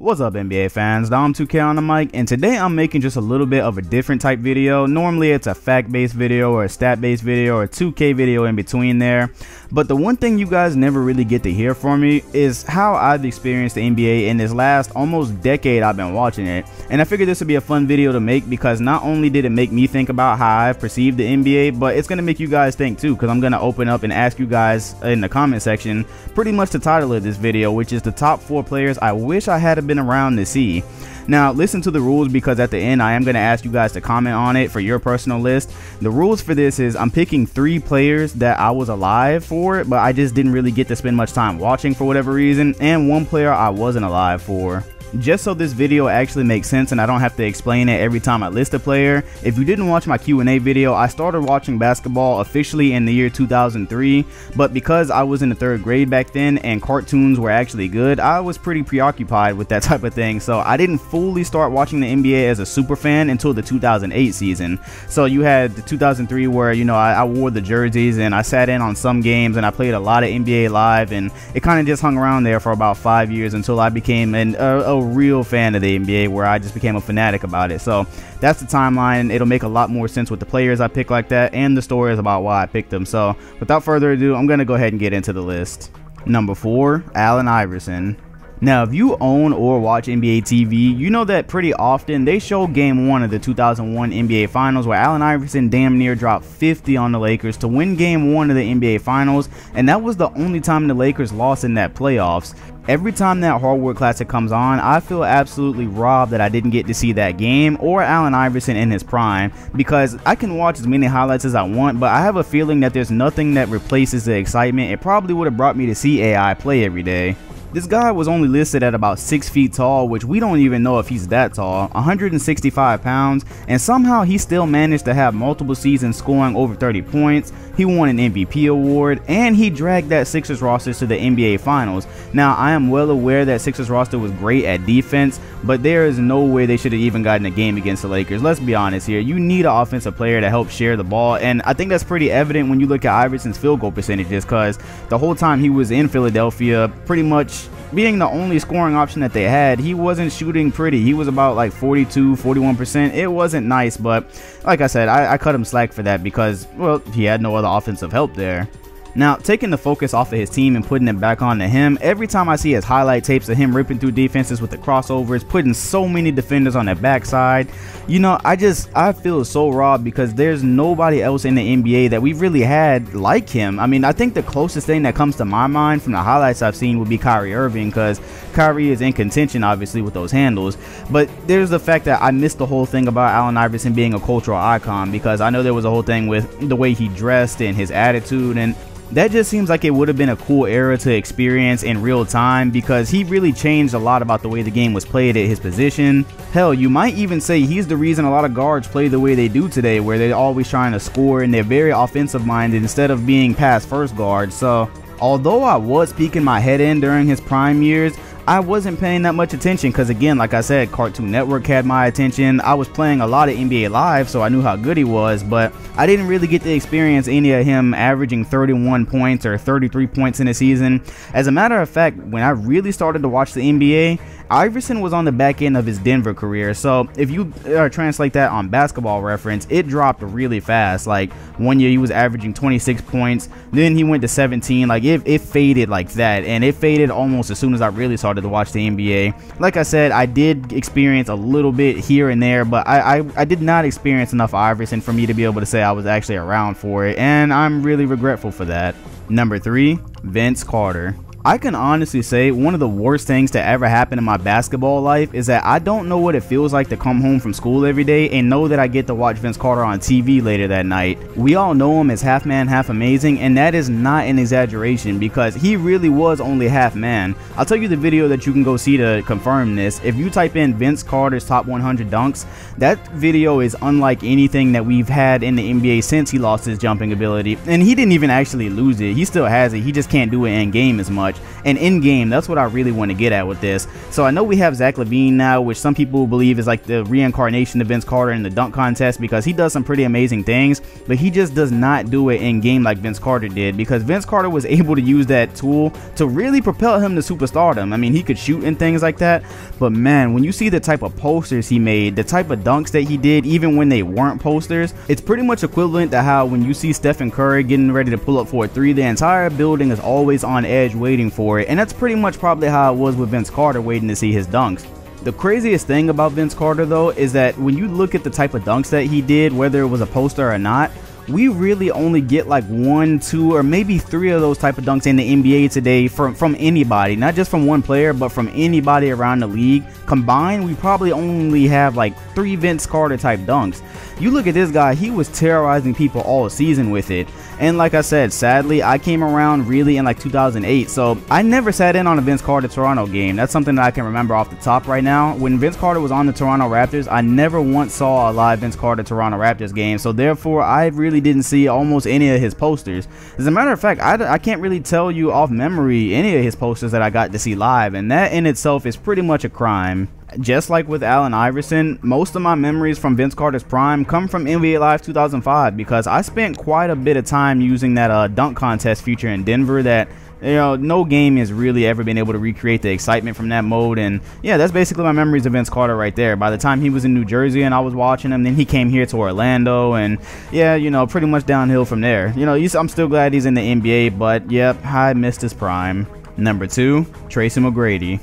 What's up, NBA fans? Dom2K on the mic, and today I'm making just a little bit of a different type video. Normally it's a fact-based video or a stat-based video or a 2K video in between there, but the one thing you guys never really get to hear from me is how I've experienced the NBA in this last almost decade I've been watching it. And I figured this would be a fun video to make because not only did it make me think about how I've perceived the NBA, but it's going to make you guys think too, because I'm going to open up and ask you guys in the comment section pretty much the title of this video, which is the top 4 players I wish I had been around to see. Now listen to the rules, because at the end I am going to ask you guys to comment on it for your personal list. The rules for this is I'm picking 3 players that I was alive for, but I just didn't really get to spend much time watching for whatever reason, and 1 player I wasn't alive for. Just so this video actually makes sense and I don't have to explain it every time I list a player, if you didn't watch my Q&A video, I started watching basketball officially in the year 2003, but because I was in the 3rd grade back then and cartoons were actually good, I was pretty preoccupied with that type of thing, so I didn't fully start watching the NBA as a super fan until the 2008 season. So you had the 2003 where, you know, I wore the jerseys and I sat in on some games and I played a lot of NBA Live, and it kind of just hung around there for about 5 years until I became a real fan of the NBA, where I just became a fanatic about it. So that's the timeline. It'll make a lot more sense with the players I pick like that and the stories about why I picked them. So without further ado, I'm gonna go ahead and get into the list. Number 4, Allen Iverson. Now, if you own or watch NBA TV, you know that pretty often they show Game 1 of the 2001 NBA Finals where Allen Iverson damn near dropped 50 on the Lakers to win Game 1 of the NBA Finals, and that was the only time the Lakers lost in that playoffs. Every time that Hardwood Classic comes on, I feel absolutely robbed that I didn't get to see that game or Allen Iverson in his prime, because I can watch as many highlights as I want, but I have a feeling that there's nothing that replaces the excitement it probably would have brought me to see AI play every day. This guy was only listed at about 6 feet tall, which we don't even know if he's that tall, 165 pounds, and somehow he still managed to have multiple seasons scoring over 30 points. He won an MVP award, and he dragged that Sixers roster to the NBA Finals. Now, I am well aware that Sixers roster was great at defense, but there is no way they should have even gotten a game against the Lakers. Let's be honest here. You need an offensive player to help share the ball, and I think that's pretty evident when you look at Iverson's field goal percentages, because the whole time he was in Philadelphia, pretty much being the only scoring option that they had, he wasn't shooting pretty. He was about like 41%. It wasn't nice, but like I said, I cut him slack for that because, well, he had no other offensive help there. Now, taking the focus off of his team and putting it back onto him, every time I see his highlight tapes of him ripping through defenses with the crossovers, putting so many defenders on their backside, you know, I feel so robbed, because there's nobody else in the NBA that we've really had like him. I mean, I think the closest thing that comes to my mind from the highlights I've seen would be Kyrie Irving, because Kyrie is in contention obviously with those handles, but there's the fact that I missed the whole thing about Allen Iverson being a cultural icon, because I know there was a whole thing with the way he dressed and his attitude, and that just seems like it would have been a cool era to experience in real time, because he really changed a lot about the way the game was played at his position. Hell, you might even say he's the reason a lot of guards play the way they do today, where they're always trying to score and they're very offensive minded instead of being pass first guards. So although I was peeking my head in during his prime years, I wasn't paying that much attention, because again, like I said, Cartoon Network had my attention. I was playing a lot of NBA Live, so I knew how good he was, but I didn't really get to experience any of him averaging 31 points or 33 points in a season. As a matter of fact, when I really started to watch the NBA, Iverson was on the back end of his Denver career, so if you translate that on Basketball Reference, it dropped really fast. Like, one year he was averaging 26 points, then he went to 17. Like, it faded like that, and it faded almost as soon as I really started to watch the NBA. Like I said, I did experience a little bit here and there, but I did not experience enough Iverson for me to be able to say I was actually around for it, and I'm really regretful for that. Number 3, Vince Carter. I can honestly say one of the worst things to ever happen in my basketball life is that I don't know what it feels like to come home from school every day and know that I get to watch Vince Carter on TV later that night. We all know him as half man, half amazing, and that is not an exaggeration, because he really was only half man. I'll tell you the video that you can go see to confirm this. If you type in Vince Carter's top 100 dunks, that video is unlike anything that we've had in the NBA since he lost his jumping ability. And he didn't even actually lose it. He still has it. He just can't do it in game as much. much. And in game, that's what I really want to get at with this. So I know we have Zach LaVine now, which some people believe is like the reincarnation of Vince Carter in the dunk contest, because he does some pretty amazing things, but he just does not do it in game like Vince Carter did, because Vince Carter was able to use that tool to really propel him to superstardom. I mean, he could shoot and things like that, but man, when you see the type of posters he made, the type of dunks that he did, even when they weren't posters, it's pretty much equivalent to how when you see Stephen Curry getting ready to pull up for a three, the entire building is always on edge waiting for it. And that's pretty much probably how it was with Vince Carter, waiting to see his dunks. The craziest thing about Vince Carter though is that when you look at the type of dunks that he did, whether it was a poster or not, we really only get like 1, 2, or maybe 3 of those type of dunks in the NBA today from anybody, not just from one player, but from anybody around the league. Combined, we probably only have like 3 Vince Carter type dunks. You look at this guy, he was terrorizing people all season with it. And like I said, sadly, I came around really in like 2008, so I never sat in on a Vince Carter Toronto game. That's something that I can remember off the top right now. When Vince Carter was on the Toronto Raptors, I never once saw a live Vince Carter Toronto Raptors game, so therefore I really didn't see almost any of his posters. As a matter of fact, I can't really tell you off memory any of his posters that I got to see live, and that in itself is pretty much a crime. Just like with Allen Iverson, most of my memories from Vince Carter's prime come from NBA Live 2005, because I spent quite a bit of time using that dunk contest feature in Denver that, you know, no game has really ever been able to recreate the excitement from that mode. And yeah, that's basically my memories of Vince Carter right there. By the time he was in New Jersey and I was watching him, then he came here to Orlando, and yeah, you know, pretty much downhill from there. You know, I'm still glad he's in the NBA, but yep, I missed his prime. Number 2, Tracy McGrady.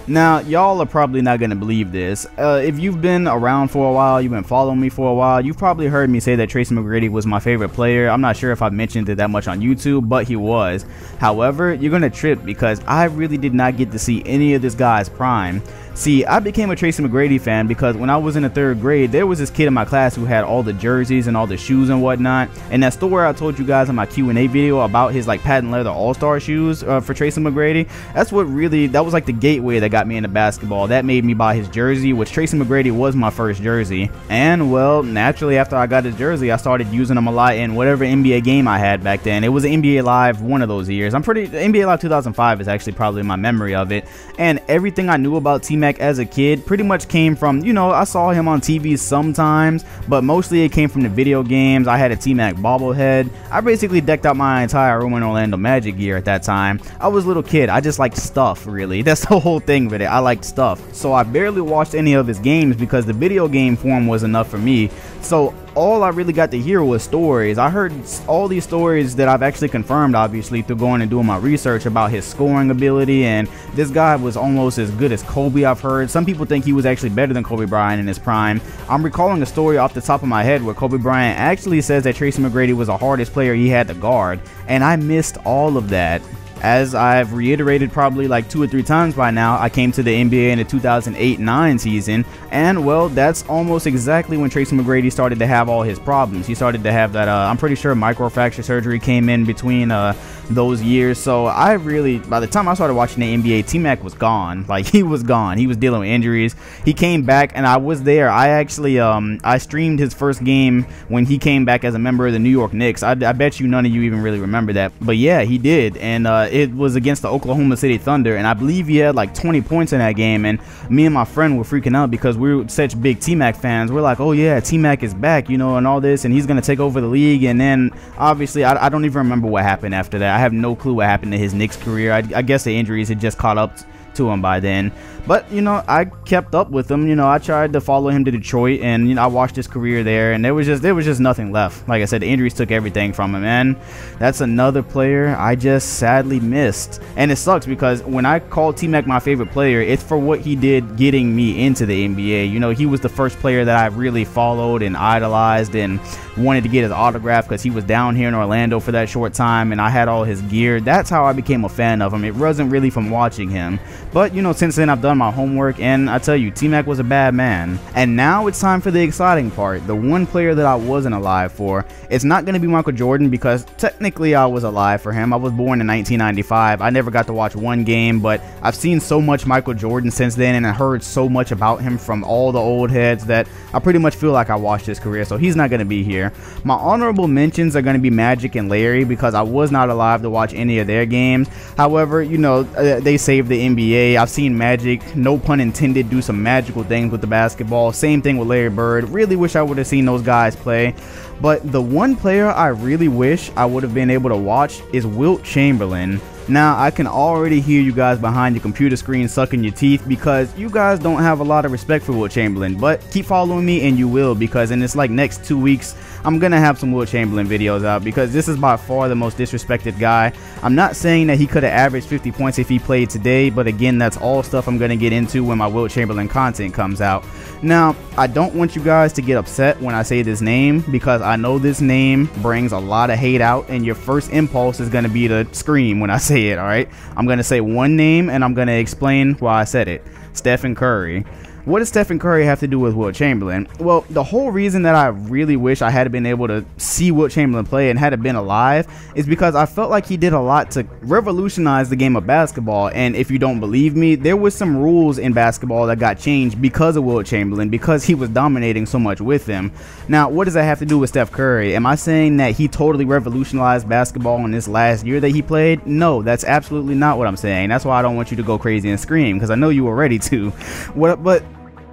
Now, y'all are probably not going to believe this. If you've been around for a while, you've been following me for a while, you've probably heard me say that Tracy McGrady was my favorite player. I'm not sure if I've mentioned it that much on YouTube, but he was. However, you're going to trip, because I really did not get to see any of this guy's prime. See, I became a Tracy McGrady fan because when I was in the 3rd grade, there was this kid in my class who had all the jerseys and all the shoes and whatnot. And that store I told you guys in my Q&A video about his like patent leather all-star shoes for Tracy McGrady, that was like the gateway that got me into basketball. That made me buy his jersey, which Tracy McGrady was my first jersey. And well, naturally after I got his jersey, I started using him a lot in whatever NBA game I had back then. It was NBA Live one of those years. NBA Live 2005 is actually probably my memory of it. And everything I knew about T-Mac as a kid pretty much came from, you know, I saw him on TV sometimes, but mostly it came from the video games. I had a T-Mac bobblehead. I basically decked out my entire room in Orlando Magic gear at that time. I was a little kid. I just liked stuff, really. That's the whole thing with it. I liked stuff. So I barely watched any of his games because the video game form was enough for me. So all I really got to hear was stories. I heard all these stories that I've actually confirmed, obviously, through going and doing my research about his scoring ability, and this guy was almost as good as Kobe, I've heard. Some people think he was actually better than Kobe Bryant in his prime. I'm recalling a story off the top of my head where Kobe Bryant actually says that Tracy McGrady was the hardest player he had to guard, and I missed all of that. As I've reiterated probably like 2 or 3 times by now, I came to the NBA in the 2008-09 season, and well, that's almost exactly when Tracy McGrady started to have all his problems. He started to have that, I'm pretty sure microfracture surgery came in between those years. So I really, by the time I started watching the NBA, T-Mac was gone. Like, he was gone. He was dealing with injuries. He came back, and I was there. I actually, I streamed his first game when he came back as a member of the New York Knicks. I bet you none of you even really remember that, but yeah, he did, and it was against the Oklahoma City Thunder, and I believe he had like 20 points in that game, and me and my friend were freaking out because we were such big T-Mac fans. We're like, oh yeah, T-Mac is back, you know, and all this, and he's gonna take over the league. And then obviously I don't even remember what happened after that. I have no clue what happened to his Knicks career. I guess the injuries had just caught up to him by then. But you know, I kept up with him. You know, I tried to follow him to Detroit, and you know, I watched his career there, and there was just nothing left. Like I said, the injuries took everything from him, and that's another player I just sadly missed. And it sucks because when I call T-Mac my favorite player, it's for what he did getting me into the NBA. You know, he was the first player that I really followed and idolized and wanted to get his autograph because he was down here in Orlando for that short time, and I had all his gear. That's how I became a fan of him. It wasn't really from watching him, but you know, since then I've done my homework, and I tell you, T-Mac was a bad man. And now it's time for the exciting part, the one player that I wasn't alive for. It's not going to be Michael Jordan because technically I was alive for him. I was born in 1995. I never got to watch one game, but I've seen so much Michael Jordan since then, and I heard so much about him from all the old heads that I pretty much feel like I watched his career, so he's not going to be here. there. My honorable mentions are going to be Magic and Larry because I was not alive to watch any of their games. However, you know, they saved the NBA. I've seen Magic, no pun intended, do some magical things with the basketball. Same thing with Larry Bird. Really wish I would have seen those guys play. But the one player I really wish I would have been able to watch is Wilt Chamberlain. Now, I can already hear you guys behind your computer screen sucking your teeth because you guys don't have a lot of respect for Wilt Chamberlain, but keep following me and you will, because in this like next 2 weeks, I'm gonna have some Wilt Chamberlain videos out because this is by far the most disrespected guy. I'm not saying that he could have averaged 50 points if he played today, but again, that's all stuff I'm gonna get into when my Wilt Chamberlain content comes out. Now, I don't want you guys to get upset when I say this name because I know this name brings a lot of hate out, and your first impulse is gonna be to scream when I say it. All right, I'm gonna say one name and I'm gonna explain why I said it. Stephen Curry. What does Stephen Curry have to do with Wilt Chamberlain? Well, the whole reason that I really wish I had been able to see Wilt Chamberlain play and had been alive is because I felt like he did a lot to revolutionize the game of basketball. And if you don't believe me, there was some rules in basketball that got changed because of Wilt Chamberlain, because he was dominating so much with them. Now, what does that have to do with Steph Curry? Am I saying that he totally revolutionized basketball in this last year that he played? No, that's absolutely not what I'm saying. That's why I don't want you to go crazy and scream, because I know you were ready to. But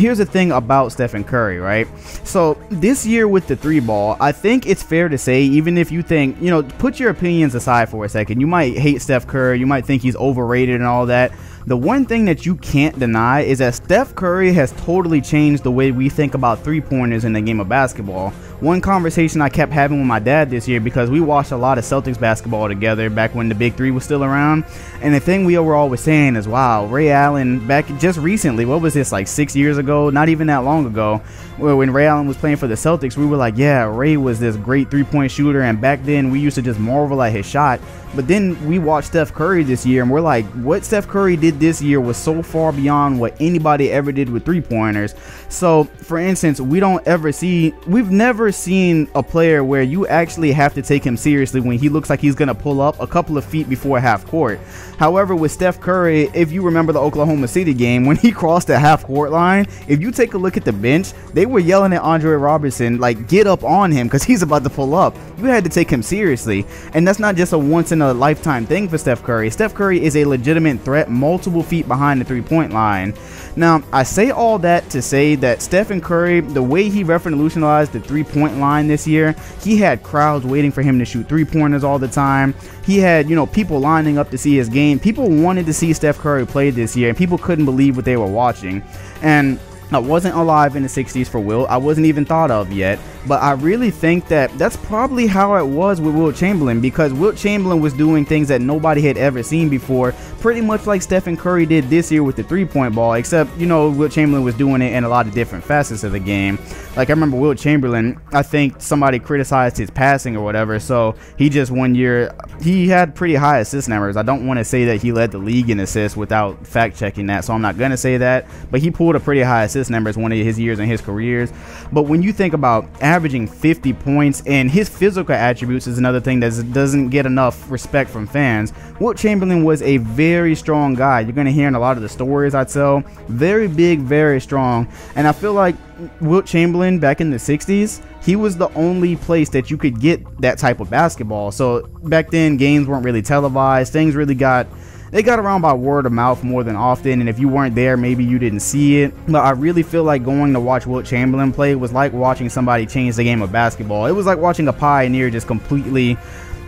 here's the thing about Stephen Curry, right? So this year with the 3-ball, I think it's fair to say, even if you think, you know, put your opinions aside for a second, you might hate Steph Curry, you might think he's overrated and all that. The one thing that you can't deny is that Steph Curry has totally changed the way we think about 3-pointers in the game of basketball. One conversation I kept having with my dad this year, because we watched a lot of Celtics basketball together back when the Big Three was still around, and the thing we were always saying is, wow, Ray Allen back just recently, what was this, like 6 years ago, not even that long ago, when Ray Allen was playing for the Celtics, we were like, yeah, Ray was this great 3-point shooter, and back then we used to just marvel at his shot. But then we watched Steph Curry this year and we're like, what Steph Curry did this year was so far beyond what anybody ever did with 3-pointers. So for instance, we've never seen a player where you actually have to take him seriously when he looks like he's going to pull up a couple of feet before half court. However, with Steph Curry, if you remember the Oklahoma City game, when he crossed the half court line, if you take a look at the bench, they were yelling at Andre Robertson, like, get up on him because he's about to pull up. You had to take him seriously. And that's not just a once in a lifetime thing for Steph Curry. Steph Curry is a legitimate threat multiple feet behind the 3-point line. Now, I say all that to say that Stephen Curry, the way he revolutionized the 3-point line this year, he had crowds waiting for him to shoot 3-pointers all the time. He had, you know, people lining up to see his game. People wanted to see Steph Curry play this year, and people couldn't believe what they were watching. And I wasn't alive in the 60s for Wilt. I wasn't even thought of yet. But I really think that that's probably how it was with Wilt Chamberlain, because Wilt Chamberlain was doing things that nobody had ever seen before, pretty much like Stephen Curry did this year with the 3-point ball, except, you know, Wilt Chamberlain was doing it in a lot of different facets of the game. Like, I remember Wilt Chamberlain, I think somebody criticized his passing or whatever, so he just one year, he had pretty high assist numbers. I don't want to say that he led the league in assists without fact-checking that, so I'm not going to say that, but he pulled a pretty high assist numbers one of his years in his careers. But when you think about averaging 50 points, and his physical attributes is another thing that doesn't get enough respect from fans. Wilt Chamberlain was a very strong guy. You're going to hear in a lot of the stories I tell, very big, very strong. And I feel like Wilt Chamberlain back in the 60s, he was the only place that you could get that type of basketball. So back then, games weren't really televised. Things really got around by word of mouth more than often, and if you weren't there, maybe you didn't see it. But I really feel like going to watch Wilt Chamberlain play was like watching somebody change the game of basketball. It was like watching a pioneer just completely,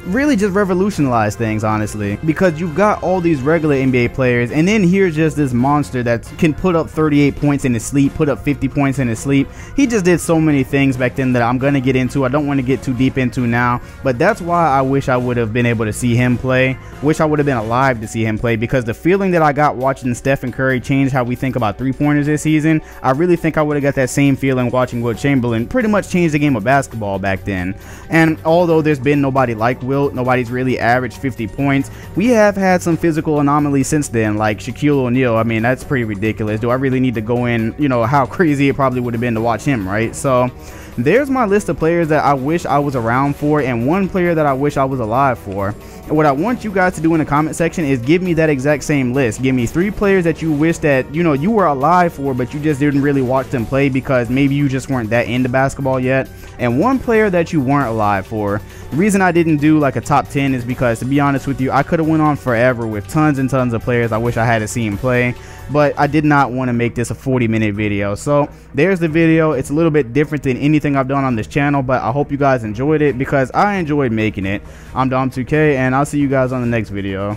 really just revolutionize things, honestly, because you've got all these regular NBA players, and then here's just this monster that can put up 38 points in his sleep, put up 50 points in his sleep. He just did so many things back then that I'm going to get into. I don't want to get too deep into now, but that's why I wish I would have been able to see him play. Wish I would have been alive to see him play, because the feeling that I got watching Stephen Curry change how we think about 3-pointers this season, I really think I would have got that same feeling watching Wilt Chamberlain pretty much change the game of basketball back then. And although there's been nobody like Wilt, nobody's really averaged 50 points, we have had some physical anomalies since then, like Shaquille O'Neal. I mean, that's pretty ridiculous. Do I really need to go in, you know, how crazy it probably would have been to watch him, right? So there's my list of players that I wish I was around for, and one player that I wish I was alive for. And what I want you guys to do in the comment section is give me that exact same list. Give me 3 players that you wish that, you know, you were alive for, but you just didn't really watch them play because maybe you just weren't that into basketball yet, and 1 player that you weren't alive for. The reason I didn't do like a top 10 is because, to be honest with you, I could have went on forever with tons and tons of players I wish I had seen play, but I did not want to make this a 40-minute video. So there's the video. It's a little bit different than anything I've done on this channel, but I hope you guys enjoyed it because I enjoyed making it. I'm doms2k, and I'll see you guys on the next video.